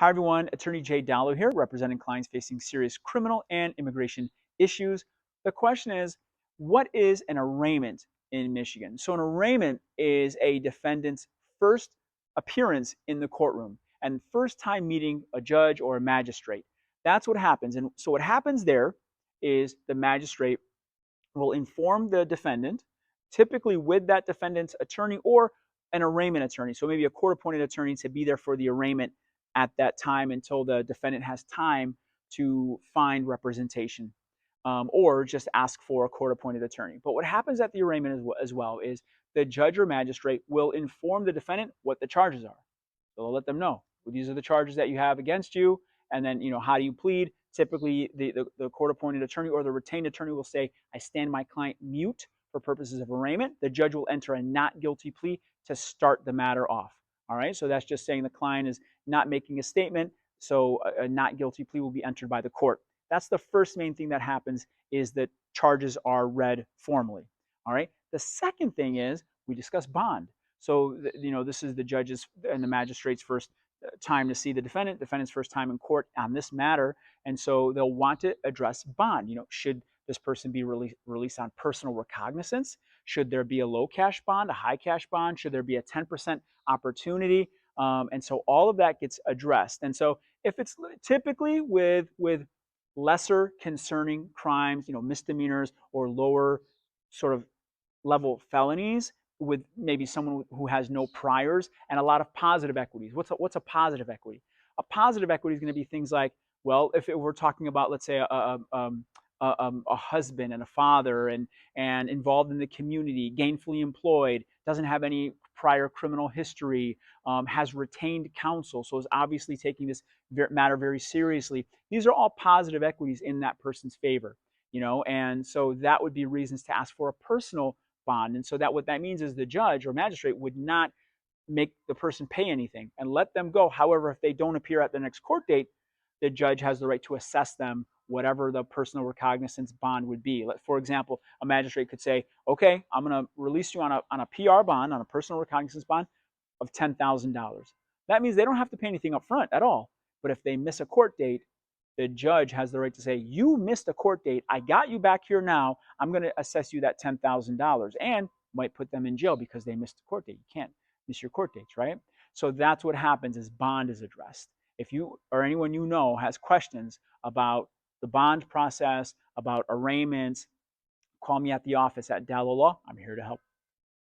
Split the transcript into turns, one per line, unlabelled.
Hi everyone, Attorney J. Dallo here, representing clients facing serious criminal and immigration issues. The question is, what is an arraignment in Michigan? So an arraignment is a defendant's first appearance in the courtroom and first time meeting a judge or a magistrate. That's what happens. And so what happens there is the magistrate will inform the defendant, typically with that defendant's attorney or an arraignment attorney. So maybe a court-appointed attorney to be there for the arraignment at that time until the defendant has time to find representation, or just ask for a court-appointed attorney. But what happens at the arraignment as well is the judge or magistrate will inform the defendant what the charges are. So they'll let them know, well, these are the charges that you have against you, and then, how do you plead? Typically, the court-appointed attorney or the retained attorney will say, I stand my client mute for purposes of arraignment. The judge will enter a not guilty plea to start the matter off. All right, so that's just saying the client is not making a statement, so a not guilty plea will be entered by the court. That's the first main thing that happens, is that charges are read formally. All right, the second thing is we discuss bond. So, this is the judge's and the magistrate's first time to see the defendant's first time in court on this matter, and so they'll want to address bond. Should this person be released on personal recognizance? Should there be a low cash bond, a high cash bond? Should there be a 10% opportunity? And so all of that gets addressed. And so if it's typically with lesser concerning crimes, misdemeanors or lower sort of level felonies, with maybe someone who has no priors and a lot of positive equities. What's a positive equity? A positive equity is going to be things like, well, if we're talking about, let's say, a husband and a father and involved in the community, gainfully employed, doesn't have any prior criminal history, has retained counsel, so is obviously taking this matter very seriously. These are all positive equities in that person's favor, and so that would be reasons to ask for a personal bond. And so what that means is the judge or magistrate would not make the person pay anything and let them go. However, if they don't appear at the next court date, the judge has the right to assess them whatever the personal recognizance bond would be. For example, a magistrate could say, okay, I'm going to release you on a PR bond, on a personal recognizance bond of $10,000. That means they don't have to pay anything up front at all. But if they miss a court date, the judge has the right to say, you missed a court date. I got you back here now. I'm going to assess you that $10,000, and might put them in jail because they missed the court date. You can't miss your court dates, right? So that's what happens as bond is addressed. If you or anyone has questions about the bond process, about arraignments, call me at the office at Dallo Law. I'm here to help.